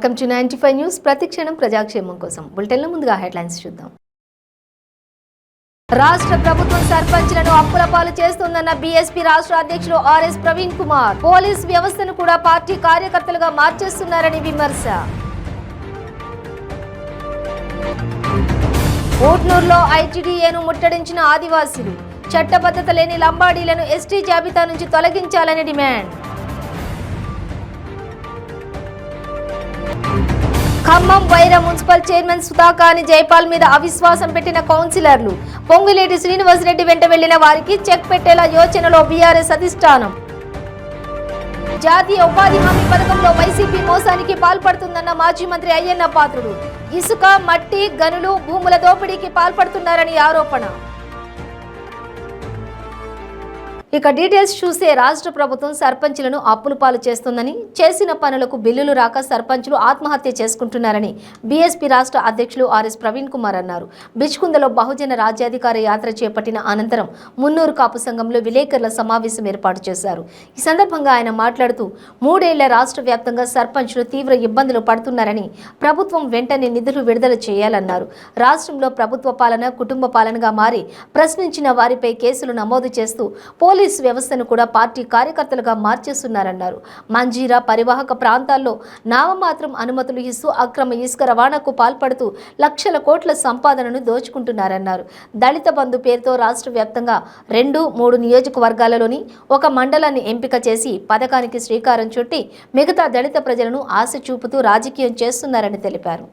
Welcome to 95 news. ప్రతిక్షణం ప్రజాక్షేమం కోసం బులెటిన్లో ముందుగా హెడ్లైన్స్ చూద్దాం. రాష్ట్ర ప్రభుత్వం సర్పంచ్లను అప్పుల పాలు చేస్తుందన్న బీఎస్పీ రాష్ట్ర అధ్యక్షులు ఆర్ఎస్ ప్రవీణ్ కుమార్. పోలీస్ వ్యవస్థను కూడా పార్టీ కార్యకర్తలుగా మార్చేస్తున్నారని విమర్శ. ఊట్నూరులో ఐటీడీఏను ముట్టడించిన ఆదివాసీలు. చట్టబద్ధత లేని లంబాడీలను ఎస్టీ జాబితా నుంచి తొలగించాలని డిమాండ్. ఖమ్మం వైరా మున్సిపల్ చైర్మన్ సుధాకాని జైపాల్ మీద అవిశ్వాసం పెట్టిన కౌన్సిలర్లు. పొంగులేటి శ్రీనివాసరెడ్డి వెంట వెళ్లిన వారికి చెక్ పెట్టేలా యోచనలో బీఆర్ఎస్ అధిష్టానం. జాతీయ ఉపాధి హామీ పథకంలో వైసీపీ మోసానికి పాల్పడుతుందన్న మాజీ మంత్రి అయ్యన్న పాత్రుడు. ఇసుక, మట్టి, గనులు, భూముల దోపిడీకి పాల్పడుతున్నారని ఆరోపణ. ఇక డీటెయిల్స్ చూస్తే రాష్ట్ర ప్రభుత్వం సర్పంచ్లను అప్పుల పాలు చేస్తుందని, చేసిన పనులకు బిల్లులు రాక సర్పంచ్లు ఆత్మహత్య చేసుకుంటున్నారని బీఎస్పీ రాష్ట్ర అధ్యక్షులు ఆర్ఎస్ ప్రవీణ్ కుమార్ అన్నారు. బిచ్కుందలో బహుజన రాజ్యాధికార యాత్ర చేపట్టిన అనంతరం మున్నూరు కాపు సంఘంలో విలేకరుల సమావేశం ఏర్పాటు చేశారు. ఈ సందర్భంగా ఆయన మాట్లాడుతూ 3 ఏళ్ల రాష్ట్ర వ్యాప్తంగా సర్పంచ్లు తీవ్ర ఇబ్బందులు పడుతున్నారని, ప్రభుత్వం వెంటనే నిధులు విడుదల చేయాలన్నారు. రాష్ట్రంలో ప్రభుత్వ పాలన కుటుంబ పాలనగా మారి ప్రశ్నించిన వారిపై కేసులు నమోదు చేస్తూ పోలీస్ వ్యవస్థను కూడా పార్టీ కార్యకర్తలుగా మార్చేస్తున్నారన్నారు. మంజీరా పరివాహక ప్రాంతాల్లో నామమాత్రం అనుమతులు ఇస్తూ అక్రమ ఇసుక రవాణాకు పాల్పడుతూ లక్షల కోట్ల సంపాదనను దోచుకుంటున్నారన్నారు. దళిత బంధు పేరుతో రాష్ట్ర వ్యాప్తంగా 2-3 నియోజకవర్గాలలోని ఒక మండలాన్ని ఎంపిక చేసి పథకానికి శ్రీకారం చుట్టి మిగతా దళిత ప్రజలను ఆశ చూపుతూ రాజకీయం చేస్తున్నారని తెలిపారు.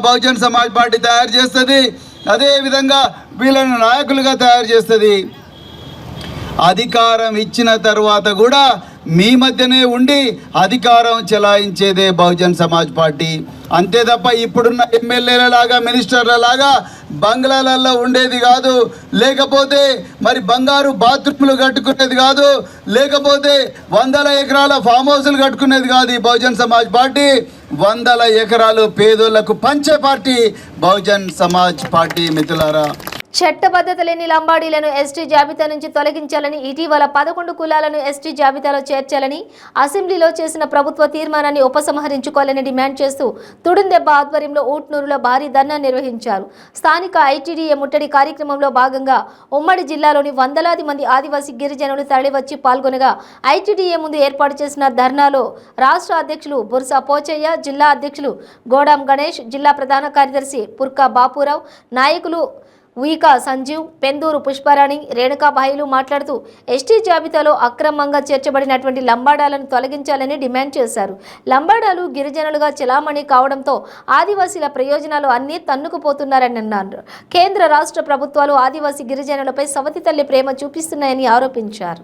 బహుజన్ సమాజ్ పార్టీ తయారు చేస్తుంది. అదే విధంగా వీళ్ళని నాయకులుగా తయారు చేస్తుంది. అధికారం ఇచ్చిన తర్వాత కూడా మీ మధ్యనే ఉండి అధికారం చెలాయించేదే బహుజన్ సమాజ్ పార్టీ. అంతే తప్ప ఇప్పుడున్న ఎమ్మెల్యేల లాగా మినిస్టర్ల లాగా బంగ్లాలలో ఉండేది కాదు, లేకపోతే మరి బంగారు బాత్రూమ్లు కట్టుకునేది కాదు, లేకపోతే 100 ఎకరాల ఫామ్ హౌస్లు కట్టుకునేది కాదు. ఈ బహుజన్ సమాజ్ పార్టీ 100 ఎకరాలు పేదోళ్లకు పంచే పార్టీ బహుజన్ సమాజ్ పార్టీ. మిత్రులారా, చట్టబద్ధత లేని లంబాడీలను ఎస్టీ జాబితా నుంచి తొలగించాలని, ఇటీవల 11 కులాలను ఎస్టీ జాబితాలో చేర్చాలని అసెంబ్లీలో చేసిన ప్రభుత్వ తీర్మానాన్ని ఉపసంహరించుకోవాలని డిమాండ్ చేస్తూ తుడుందెబ్బ ఆధ్వర్యంలో ఊట్నూరులో భారీ ధర్నా నిర్వహించారు. స్థానిక ఐటీడీఏ ముట్టడి కార్యక్రమంలో భాగంగా ఉమ్మడి జిల్లాలోని వందలాది మంది ఆదివాసీ గిరిజనులు తరలివచ్చి పాల్గొనగా ఐటీడీఏ ముందు ఏర్పాటు చేసిన ధర్నాలో రాష్ట్ర అధ్యక్షులు బుర్సా పోచయ్య, జిల్లా అధ్యక్షులు గోడాం గణేష్, జిల్లా ప్రధాన కార్యదర్శి పుర్కా బాపురావు, నాయకులు ఉయికా సంజీవ్, పెందూరు పుష్పరాణి, రేణుకా భాయిలు మాట్లాడుతూ ఎస్టీ జాబితాలో అక్రమంగా చేర్చబడినటువంటి లంబాడాలను తొలగించాలని డిమాండ్ చేశారు. లంబాడాలు గిరిజనులుగా చెలామణి కావడంతో ఆదివాసీల ప్రయోజనాలు అన్నీ తన్నుకుపోతున్నారని అన్నారు. కేంద్ర రాష్ట్ర ప్రభుత్వాలు ఆదివాసీ గిరిజనులపై సవతి తల్లి ప్రేమ చూపిస్తున్నాయని ఆరోపించారు.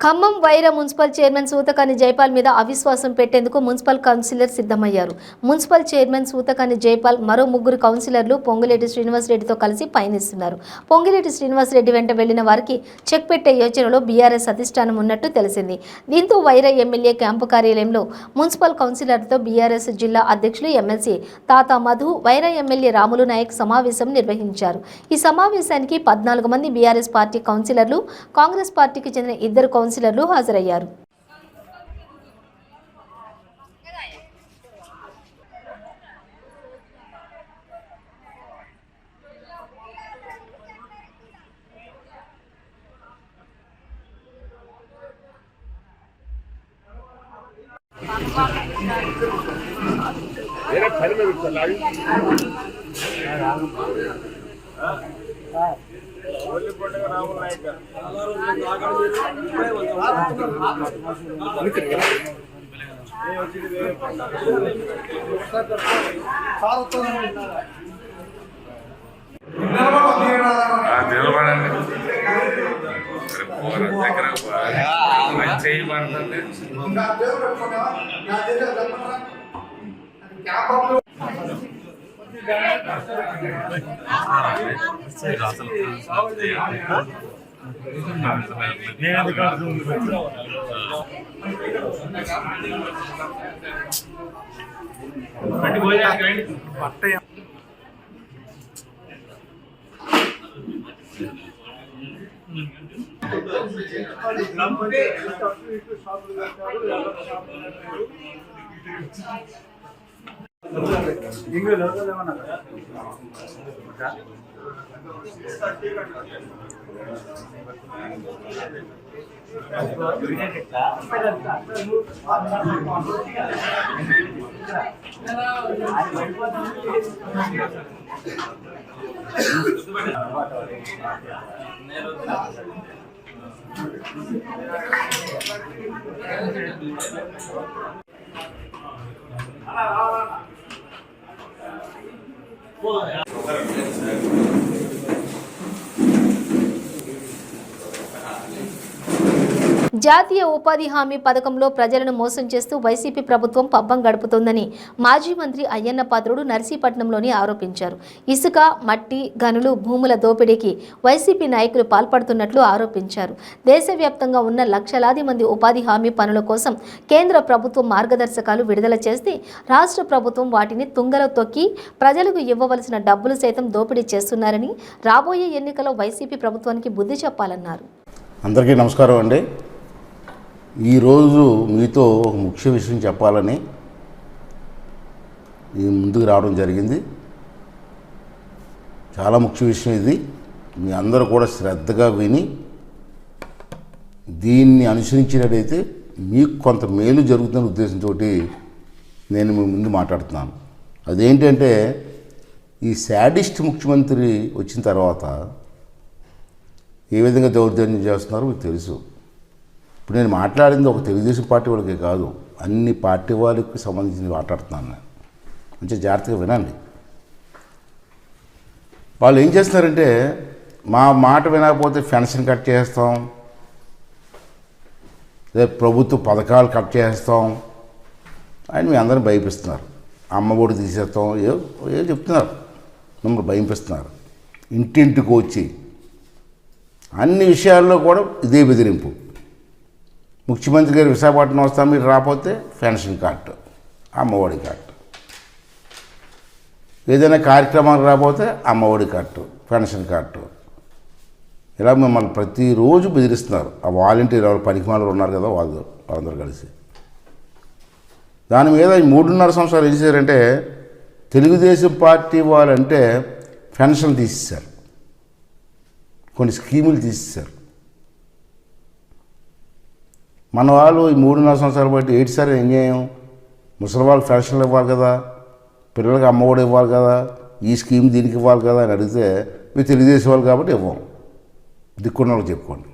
ఖమ్మం వైరా మున్సిపల్ చైర్మన్ సూతకాని జైపాల్ మీద అవిశ్వాసం పెట్టేందుకు మున్సిపల్ కౌన్సిలర్ సిద్ధమయ్యారు. మున్సిపల్ చైర్మన్ సూతకాని జైపాల్ మరో 3 కౌన్సిలర్లు పొంగిలేటి శ్రీనివాసరెడ్డితో కలిసి పయనిస్తున్నారు. పొంగిలేటి శ్రీనివాసరెడ్డి వెంట వెళ్లిన వారికి చెక్ పెట్టే యోచనలో బీఆర్ఎస్ అధిష్టానం ఉన్నట్టు తెలిసింది. దీంతో వైరా ఎమ్మెల్యే క్యాంపు కార్యాలయంలో మున్సిపల్ కౌన్సిలర్తో బీఆర్ఎస్ జిల్లా అధ్యక్షులు ఎమ్మెల్సీ తాతా మధు, వైరా ఎమ్మెల్యే రాములు నాయక్ సమావేశం నిర్వహించారు. ఈ సమావేశానికి 14 మంది బీఆర్ఎస్ పార్టీ కౌన్సిలర్లు, కాంగ్రెస్ పార్టీకి చెందిన 2 కౌన్సిలర్లు హాజరయ్యారు. జాతీయ ఉపాధి హామీ పథకంలో ప్రజలను మోసం చేస్తూ వైసీపీ ప్రభుత్వం పబ్బం గడుపుతోందని మాజీ మంత్రి అయ్యన్న పాత్రుడు నర్సీపట్నంలోని ఆరోపించారు. ఇసుక, మట్టి, గనులు, భూముల దోపిడీకి వైసీపీ నాయకులు పాల్పడుతున్నట్లు ఆరోపించారు. దేశవ్యాప్తంగా ఉన్న లక్షలాది మంది ఉపాధి హామీ పనుల కోసం కేంద్ర ప్రభుత్వం మార్గదర్శకాలు విడుదల చేస్తే రాష్ట్ర ప్రభుత్వం వాటిని తుంగలో తొక్కి ప్రజలకు ఇవ్వవలసిన డబ్బులు సైతం దోపిడీ చేస్తున్నారని రాబోయే ఎన్నికల్లో వైసీపీ ప్రభుత్వానికి బుద్ధి చెప్పాలన్నారు. అందరికీ నమస్కారం అండి. ఈరోజు మీతో ఒక ముఖ్య విషయం చెప్పాలని ముందుకు రావడం జరిగింది. చాలా ముఖ్య విషయం ఇది. మీ అందరూ కూడా శ్రద్ధగా విని దీన్ని అనుసరించినట్టయితే మీకు కొంత మేలు జరుగుతున్న ఉద్దేశంతో నేను మీ ముందు మాట్లాడుతున్నాను. అదేంటంటే, ఈ శాడిస్ట్ ముఖ్యమంత్రి వచ్చిన తర్వాత ఏ విధంగా దౌర్జన్యం చేస్తున్నారో మీకు తెలుసు. ఇప్పుడు నేను మాట్లాడింది ఒక తెలుగుదేశం పార్టీ వాళ్ళకే కాదు, అన్ని పార్టీ వాళ్ళకి సంబంధించి మాట్లాడుతున్నాను నేను. కొంచెం జాగ్రత్తగా వినండి. వాళ్ళు ఏం చేస్తున్నారంటే మా మాట వినకపోతే పెన్షన్ కట్ చేస్తాం, రేపు ప్రభుత్వ పథకాలు కట్ చేస్తాం అని మీ అందరిని భయపిస్తున్నారు. అమ్మ ఒడి తీసేస్తాం ఏ చెప్తున్నారు, మిమ్మల్ని భయపిస్తున్నారు. ఇంటింటికి వచ్చి అన్ని విషయాల్లో కూడా ఇదే బెదిరింపు. ముఖ్యమంత్రి గారు విశాఖపట్నం వస్తాం, మీరు రాకపోతే పెన్షన్ కట్, అమ్మఒడి కట్, ఏదైనా కార్యక్రమానికి రాకపోతే అమ్మఒడి కట్టు, పెన్షన్ కట్టు, ఇలా మిమ్మల్ని ప్రతిరోజు బెదిరిస్తున్నారు. ఆ వాలంటీర్ ఎవరు పనికిమాలు ఉన్నారు కదా వాళ్ళందరూ కలిసి. దాని మీద ఈ 3.5 సంవత్సరాలు ఏం చేశారంటే తెలుగుదేశం పార్టీ వాళ్ళంటే పెన్షన్ తీసేశారు, కొన్ని స్కీములు తీసేశారు. మన వాళ్ళు ఈ 3.5 సంవత్సరాలు బట్టి 8 సార్లు ఏం చేయం, ముసలి వాళ్ళకి పెన్షన్లు ఇవ్వాలి కదా, పిల్లలకి అమ్మఒడి ఇవ్వాలి కదా, ఈ స్కీమ్ దీనికి ఇవ్వాలి కదా అని అడిగితే మీరు తెలుగుదేశం వాళ్ళు కాబట్టి ఇవ్వం, దిక్కున్న వాళ్ళకి చెప్పుకోండి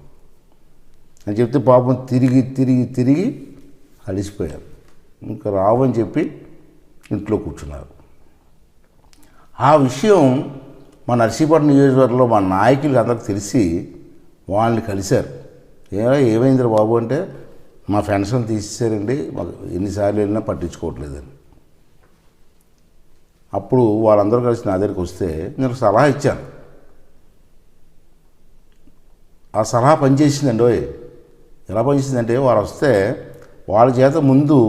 అని చెప్తే పాపం తిరిగి తిరిగి తిరిగి అలిసిపోయారు. ఇంకా రావని చెప్పి ఇంట్లో కూర్చున్నారు. ఆ విషయం మా నర్సీపట్నం నియోజకవర్గంలో మా నాయకులకి అందరికి తెలిసి వాళ్ళని కలిశారు. ఏమైందిరా బాబు అంటే మా పెన్షన్ తీసేశారండి, మాకు ఎన్నిసార్లు వెళ్ళినా పట్టించుకోవట్లేదని. అప్పుడు వాళ్ళందరూ కలిసి నా దగ్గరికి వస్తే నేను సలహా ఇచ్చాను. ఆ సలహా పనిచేసిందండి. ఎలా పనిచేసిందంటే వాళ్ళు వస్తే వాళ్ళ చేత ముందు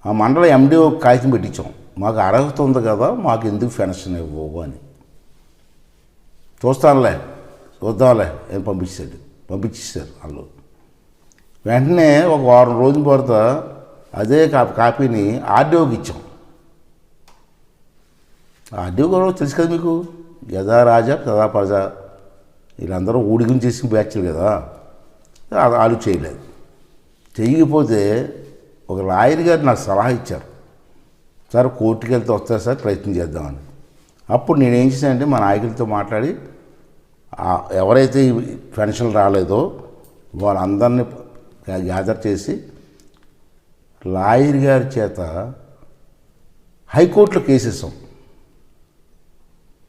ఆ మండల ఎండిఓ కాగితం పెట్టించాం, మాకు అర్హత ఉంది కదా, మాకు ఎందుకు పెన్షన్ ఇవ్వవు అని. చూద్దాంలే అని పంపించేశారు వాళ్ళు. వెంటనే ఒక వారం రోజుల తర్వాత అదే కాపీని ఆర్డీఓకి ఇచ్చాం. ఆర్డీఓ కూడా తెలుసు కదా మీకు, యథా రాజా తదా ప్రజ, వీళ్ళందరూ ఊడిగం చేసిన బ్యాచ్లు కదా, వాళ్ళు చేయలేదు. చేయకపోతే ఒక లాయర్ గారు నాకు సలహా ఇచ్చారు, సార్ కోర్టుకి వెళ్తే వస్తారు సార్, ప్రయత్నం చేద్దామని. అప్పుడు నేనేం చేశానంటే మా నాయకులతో మాట్లాడి ఎవరైతే పెన్షన్ రాలేదో వాళ్ళందరినీ గ్యాదర్ చేసి లాయర్ గారి చేత హైకోర్టులో కేసేసాం.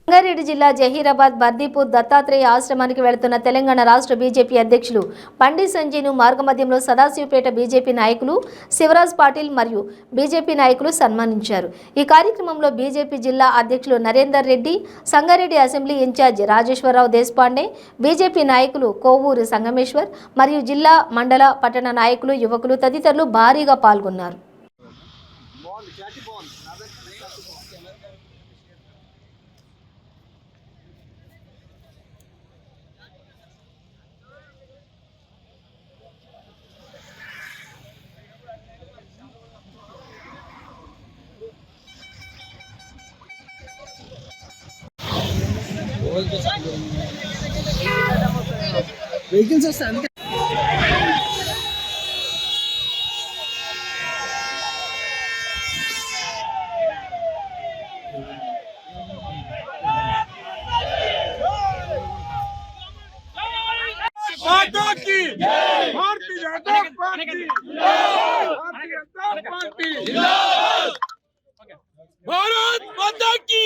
రంగారెడ్డి జిల్లా జహీరాబాద్ బర్దీపూర్ దత్తాత్రేయ ఆశ్రమానికి వెళుతున్న తెలంగాణ రాష్ట్ర బీజేపీ అధ్యక్షులు బండి సంజయ్ను మార్గమధ్యంలో సదాశివపేట బీజేపీ నాయకులు శివరాజ్ పాటిల్ మరియు బీజేపీ నాయకులు సన్మానించారు. ఈ కార్యక్రమంలో బీజేపీ జిల్లా అధ్యక్షులు Narender Reddy, Sangareddy assembly incharge Rajeshwararao Deshpande, BJP నాయకులు కోవూరు సంగమేశ్వర్ మరియు జిల్లా మండల పట్టణ నాయకులు, యువకులు తదితరులు భారీగా పాల్గొన్నారు. వెహికల్స్ వస్తాయి అందుకే भारतीय जनता पार्टी भारत माता की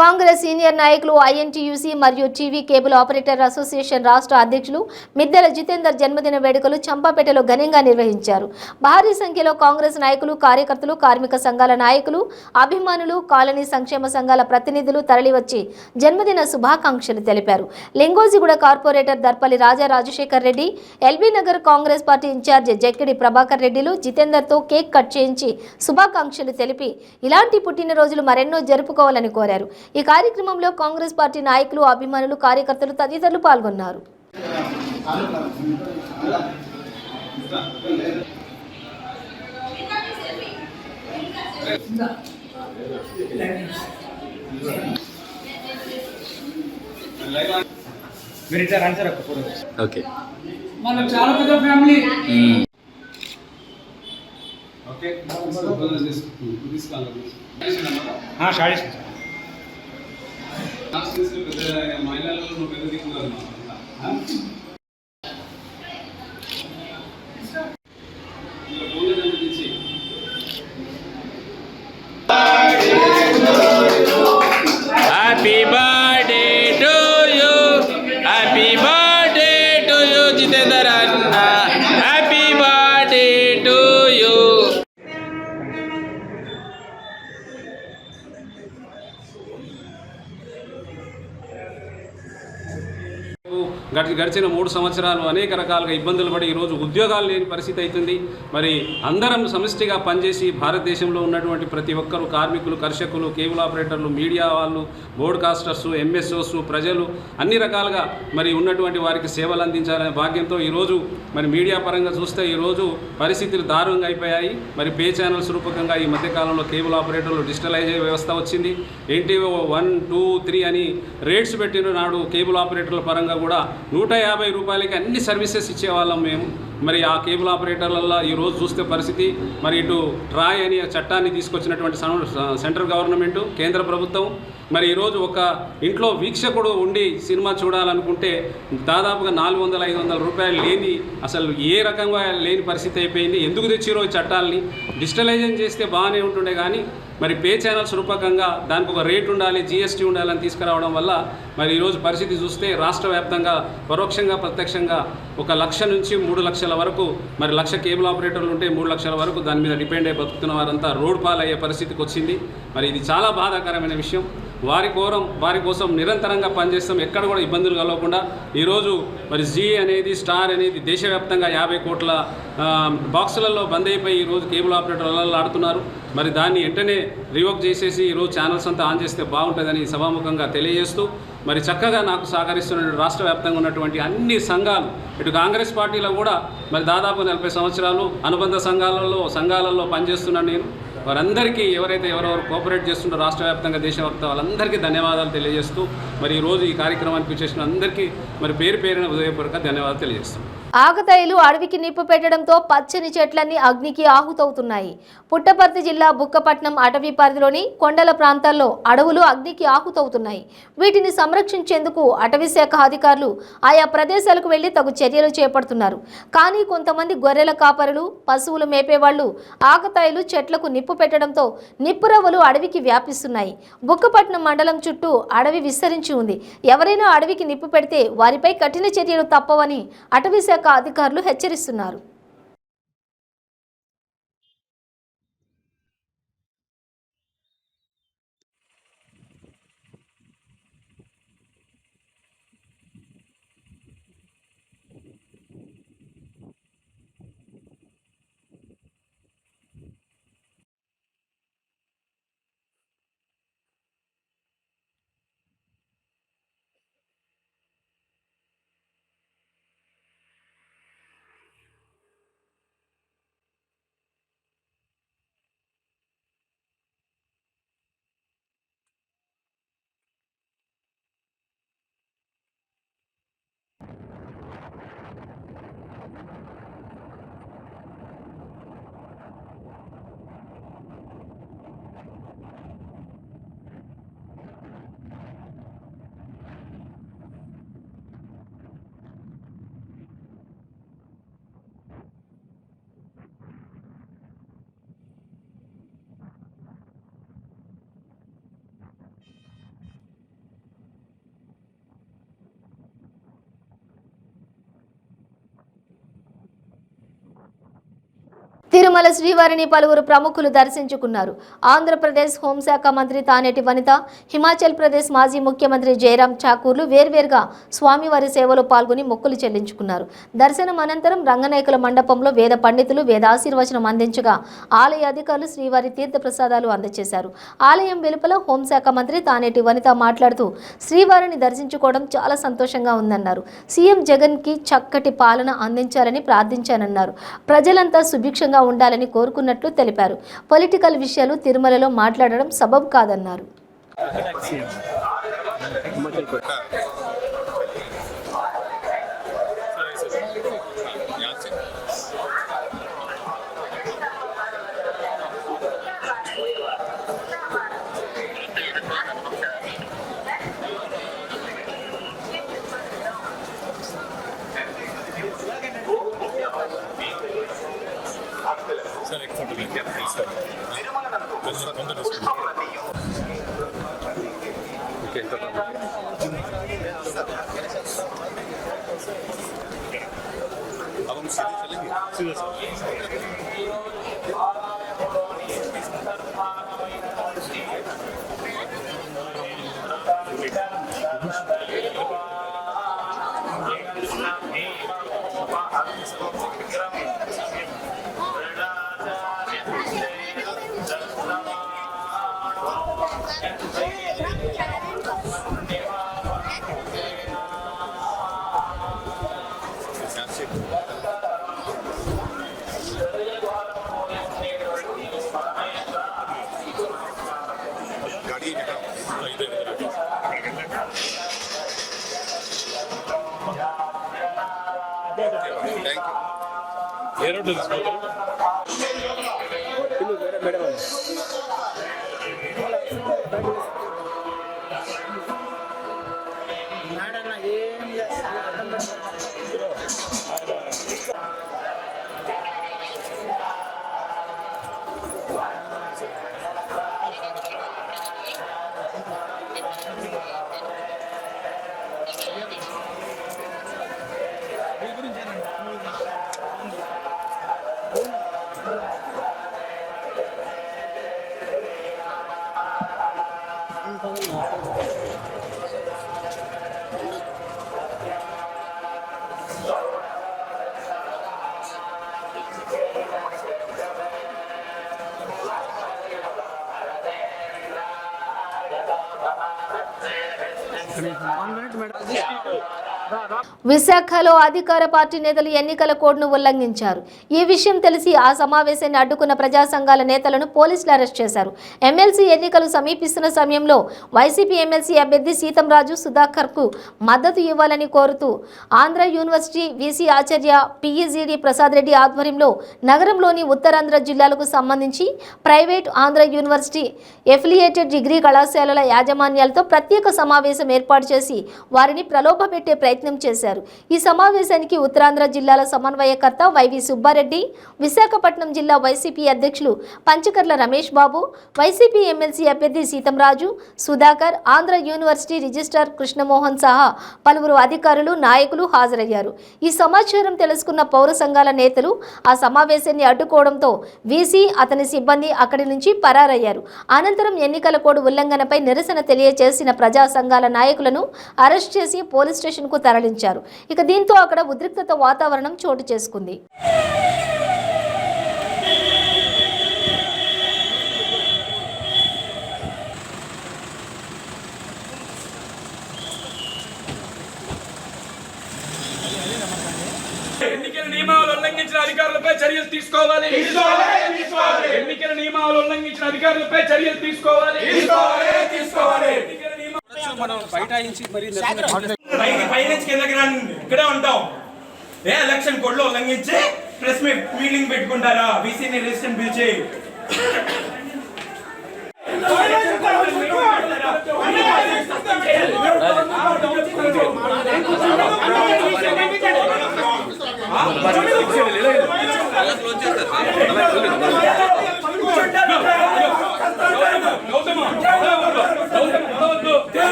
కాంగ్రెస్ సీనియర్ నాయకులు ఐఎన్టీయూసీ మరియు టీవీ కేబుల్ ఆపరేటర్ అసోసియేషన్ రాష్ట్ర అధ్యక్షులు మిద్దెల జితేందర్ జన్మదిన వేడుకలు చంపాపేటలో ఘనంగా నిర్వహించారు. భారీ సంఖ్యలో కాంగ్రెస్ నాయకులు, కార్యకర్తలు, కార్మిక సంఘాల నాయకులు, అభిమానులు, కాలనీ సంక్షేమ సంఘాల ప్రతినిధులు తరలివచ్చి జన్మదిన శుభాకాంక్షలు తెలిపారు. Lingojiguda corporator Darpalli Raja Rajasekhar Reddy, LB Nagar Congress party incharge Jakkidi Prabhakar రెడ్డిలు జితేందర్తో కేక్ కట్ చేయించి శుభాకాంక్షలు తెలిపి ఇలాంటి పుట్టినరోజులు మరెన్నో జరుపుకోవాలని కోరారు. ఈ కార్యక్రమంలో కాంగ్రెస్ పార్టీ నాయకులు, అభిమానులు, కార్యకర్తలు తదితరులు పాల్గొన్నారు. ఓకే, మన చాలా పెద్ద family. Okay, happy birthday to you. గడిచిన 3 సంవత్సరాలు అనేక రకాలుగా ఇబ్బందులు పడి ఈరోజు ఉద్యోగాలు లేని పరిస్థితి అవుతుంది. మరి అందరం సమిష్టిగా పనిచేసి భారతదేశంలో ఉన్నటువంటి ప్రతి ఒక్కరు కార్మికులు, కర్షకులు, కేబుల్ ఆపరేటర్లు, మీడియా వాళ్ళు, బ్రాడ్కాస్టర్స్, ఎంఎస్ఓస్, ప్రజలు అన్ని రకాలుగా మరి ఉన్నటువంటి వారికి సేవలు అందించాలనే భాగ్యంతో ఈరోజు మరి మీడియా పరంగా చూస్తే ఈరోజు పరిస్థితులు దారుణంగా అయిపోయాయి. మరి పే ఛానల్స్ రూపకంగా ఈ మధ్యకాలంలో కేబుల్ ఆపరేటర్లు డిజిటలైజ్ వ్యవస్థ వచ్చింది. ఎన్టీఓ 1, 2, 3 అని రేట్స్ పెట్టిన నాడు కేబుల్ ఆపరేటర్ల పరంగా కూడా 150 రూపాయలకి అన్ని సర్వీసెస్ ఇచ్చేవాళ్ళం మేము. మరి ఆ కేబుల్ ఆపరేటర్లలో ఈరోజు చూస్తే పరిస్థితి మరి ఇటు ట్రాయ్ అని చట్టాన్ని తీసుకొచ్చినటువంటి సెంట్రల్ గవర్నమెంట్, కేంద్ర ప్రభుత్వం మరి ఈరోజు ఒక ఇంట్లో వీక్షకుడు ఉండి సినిమా చూడాలనుకుంటే దాదాపుగా 400-500 రూపాయలు లేని, అసలు ఏ రకంగా లేని పరిస్థితి అయిపోయింది. ఎందుకు తెచ్చిరో ఈ చట్టాలని? డిజిటలైజేషన్ చేస్తే బాగానే ఉంటుండే కానీ మరి పే ఛానల్స్ రూపకంగా దానికి ఒక రేట్ ఉండాలి, జీఎస్టీ ఉండాలని తీసుకురావడం వల్ల మరి ఈరోజు పరిస్థితి చూస్తే రాష్ట్ర వ్యాప్తంగా పరోక్షంగా ప్రత్యక్షంగా 1 లక్ష నుంచి 3 లక్షల వరకు మరి 1 లక్ష కేబుల్ ఆపరేటర్లు ఉంటే 3 లక్షల వరకు దాని మీద డిపెండ్ అయి బతుకుతున్న వారంతా రోడ్ పాలయ్యే పరిస్థితికి వచ్చింది. మరి ఇది చాలా బాధాకరమైన విషయం. వారి కోసం నిరంతరంగా పనిచేస్తాం, ఎక్కడ కూడా ఇబ్బందులు కలగకుండా. ఈరోజు మరి జీ అనేది, స్టార్ అనేది దేశవ్యాప్తంగా 50 కోట్ల బాక్సులలో బంద్ అయిపోయి ఈరోజు కేబుల్ ఆపరేటర్లు ఆడుతున్నారు. మరి దాన్ని వెంటనే రివోక్ చేసేసి ఈరోజు ఛానల్స్ అంతా ఆన్ చేస్తే బాగుంటుందని సభాముఖంగా తెలియజేస్తూ మరి చక్కగా నాకు సహకరిస్తున్న రాష్ట్ర వ్యాప్తంగా ఉన్నటువంటి అన్ని సంఘాలు, ఇటు కాంగ్రెస్ పార్టీలో కూడా మరి దాదాపు 40 సంవత్సరాలు అనుబంధ సంఘాలలో పనిచేస్తున్నాను నేను. వారందరికీ ఎవరెవరు కోఆపరేట్ చేస్తుంటారో రాష్ట్ర వ్యాప్తంగా దేశవ్యాప్తంగా వాళ్ళందరికీ ధన్యవాదాలు తెలియజేస్తూ మరి ఈరోజు ఈ కార్యక్రమానికి చేసిన అందరికీ మరి పేరున హృదయపూర్వక ధన్యవాదాలు తెలియజేస్తాం. ఆకతాయిలు అడవికి నిప్పు పెట్టడంతో పచ్చని చెట్లన్నీ అగ్నికి ఆహుతవుతున్నాయి. పుట్టపర్తి జిల్లా బుక్కపట్నం అటవీ పరిధిలోని కొండల ప్రాంతాల్లో అడవులు అగ్నికి ఆహుతవుతున్నాయి. వీటిని సంరక్షించేందుకు అటవీ శాఖ అధికారులు ఆయా ప్రదేశాలకు వెళ్లి తగు చర్యలు చేపడుతున్నారు. కానీ కొంతమంది గొర్రెల కాపరులు, పశువులు మేపేవాళ్లు ఆకతాయిలు చెట్లకు నిప్పు పెట్టడంతో నిప్పురవ్వలు అడవికి వ్యాపిస్తున్నాయి. బుక్కపట్నం మండలం చుట్టూ అడవి విస్తరించి ఉంది. ఎవరైనా అడవికి నిప్పు పెడితే వారిపై కఠిన చర్యలు తప్పవని అటవీ శాఖ అధికారులు హెచ్చరిస్తున్నారు. తిరుమల శ్రీవారిని పలువురు ప్రముఖులు దర్శించుకున్నారు. ఆంధ్రప్రదేశ్ హోంశాఖ మంత్రి తానేటి వనిత, హిమాచల్ ప్రదేశ్ మాజీ ముఖ్యమంత్రి జయరాం ఠాకూర్లు వేర్వేరుగా స్వామివారి సేవలో పాల్గొని మొక్కులు చెల్లించుకున్నారు. దర్శనం అనంతరం రంగనాయకుల మండపంలో వేద పండితులు వేదాశీర్వచనం అందించగా ఆలయ అధికారులు శ్రీవారి తీర్థ ప్రసాదాలు అందజేశారు. ఆలయం వెలుపల హోంశాఖ మంత్రి తానేటి వనిత మాట్లాడుతూ శ్రీవారిని దర్శించుకోవడం చాలా సంతోషంగా ఉందన్నారు. సీఎం జగన్ కి చక్కటి పాలన అందించాలని ప్రార్థించానన్నారు. ప్రజలంతా సుభిక్షంగా ఉండాలని కోరుకున్నట్లు తెలిపారు. పొలిటికల్ విషయాలు తిరుమలలో మాట్లాడడం సబబు కాదన్నారు. Vamos విశాఖలో అధికార పార్టీ నేతలు ఎన్నికల కోడ్ను ఉల్లంఘించారు. ఈ విషయం తెలిసి ఆ సమావేశాన్ని అడ్డుకున్న ప్రజా సంఘాల నేతలను పోలీసులు అరెస్ట్ చేశారు. ఎమ్మెల్సీ ఎన్నికలు సమీపిస్తున్న సమయంలో వైసీపీ ఎమ్మెల్సీ అభ్యర్థి సీతంరాజు సుధాకర్కు మద్దతు ఇవ్వాలని కోరుతూ ఆంధ్ర యూనివర్సిటీ వీసీ ఆచార్య పిఈజీడి ప్రసాద్ రెడ్డి ఆధ్వర్యంలో నగరంలోని ఉత్తరాంధ్ర జిల్లాలకు సంబంధించి private Andhra university affiliated degree కళాశాలల యాజమాన్యాలతో ప్రత్యేక సమావేశం ఏర్పాటు చేసి వారిని ప్రలోభపెట్టే ప్రయత్నం చేశారు. ఈ సమావేశానికి ఉత్తరాంధ్ర జిల్లాల సమన్వయకర్త వైవి సుబ్బారెడ్డి, విశాఖపట్నం జిల్లా వైసీపీ అధ్యక్షులు పంచకర్ల రమేష్ బాబు, వైసీపీ ఎమ్మెల్సీ అభ్యర్థి సీతంరాజు, సుధాకర్, ఆంధ్ర యూనివర్సిటీ రిజిస్ట్రార్ కృష్ణమోహన్ సహా పలువురు అధికారులు, నాయకులు హాజరయ్యారు. ఈ సమాచారం తెలుసుకున్న పౌర సంఘాల నేతలు ఆ సమావేశాన్ని అడ్డుకోవడంతో వీసీ, అతని సిబ్బంది అక్కడి నుంచి పరారయ్యారు. అనంతరం ఎన్నికల కోడ్ ఉల్లంఘనపై నిరసన తెలియజేసిన ప్రజా సంఘాల నాయకులను అరెస్ట్ చేసి పోలీస్ స్టేషన్కు తరలించారు. ఇక దీంతో అక్కడ ఉద్రిక్తత వాతావరణం చోటు చేసుకుంది. ఎన్నికల నియమావళి ఉల్లంఘించిన అధికారులపై చర్యలు తీసుకోవాలి. ఎన్నికల నియమావళి ఉల్లంఘించిన అధికారులపై చర్యలు తీసుకోవాలి. మనం బైఠాయించి మరి పైనుంచి కిందకి రండి, ఇక్కడే ఉంటాం. ఎలక్షన్ కోడ్ లో ఉల్లంఘించి ప్రెస్ మీటింగ్ పెట్టుకుంటారా? వీసీని రెసిడెంట్ పిలిచి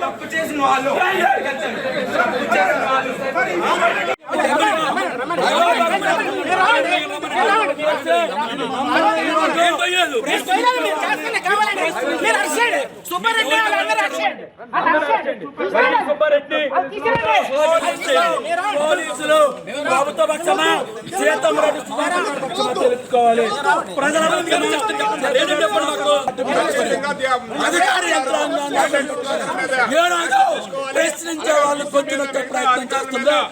తప్పు చేసిన వాళ్ళు పోలీసులు ప్రభుత్వ పక్షాన సీతంరెడ్డి తెలుసుకోవాలి. అధికార యంత్రాంగాన్ని ప్రశ్నించే వాళ్ళు కొంచెం ప్రయత్నం చేస్తున్నారు.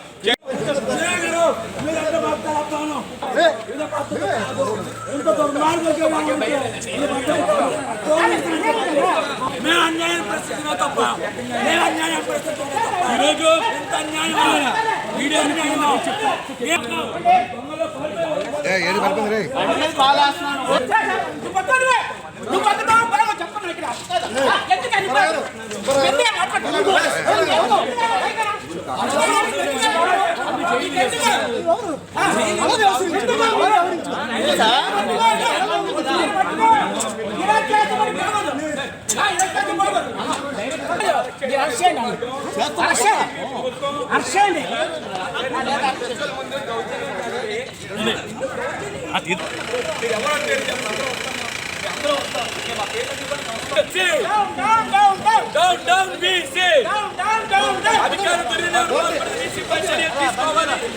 మేము అన్యాయం పరిస్థితిలో తప్ప మేము అన్యాయం పరిస్థితిలో తప్ప ఈరోజు ఎంత అన్యాయం వీడియో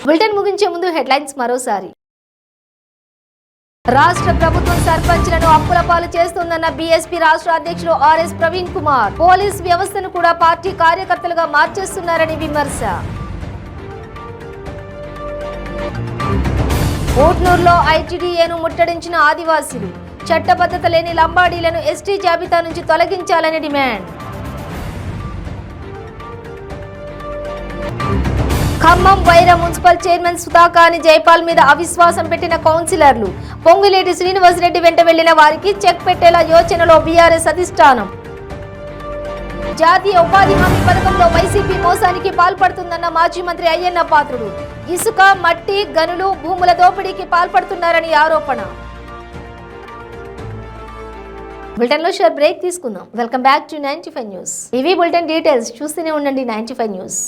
బులెటిన్ ముగించే ముందు హెడ్లైన్స్ మరోసారి. రాష్ట్ర ప్రభుత్వం సర్పంచ్లను అప్పుల పాలు చేస్తోందన్న బీఎస్పీ రాష్ట్ర అధ్యక్షులు ఆర్ఎస్ ప్రవీణ్ కుమార్. పోలీస్ వ్యవస్థను కూడా పార్టీ కార్యకర్తలుగా మార్చేస్తున్నారని విమర్శ. ఊట్నూరులో ఐటీడీఏను ముట్టడించిన ఆదివాసీలు. చట్టబద్ధత లేని లంబాడీలను ఎస్టీ జాబితా నుంచి తొలగించాలని డిమాండ్. ఖమ్మం వైరా మున్సిపల్ చైర్మన్ సుధాకాని జైపాల్ మీద అవిశ్వాసం పెట్టిన కౌన్సిలర్లు. పొంగులేటి శ్రీనివాసరెడ్డి వెంట వెళ్లిన వారికి చెక్ పెట్టేలా యోచనలో బీఆర్ఎస్ అధిష్టానం. జాతీయ ఉపాధి హామీ పథకంలో వైసీపీ మోసానికి పాల్పడుతుందన్న మాజీ మంత్రి అయ్యన్న పాత్రుడు. ఇసుక, మట్టి, గనులు, భూముల దోపిడీకి పాల్పడుతున్నారని ఆరోపణ. బులెటిన్ లో షేర్ బ్రేక్ తీసుకుందాం. Welcome back to 95 news. ఇవి బులెటిన్ డీటెయిల్స్. చూస్తూనే ఉండండి 95 న్యూస్.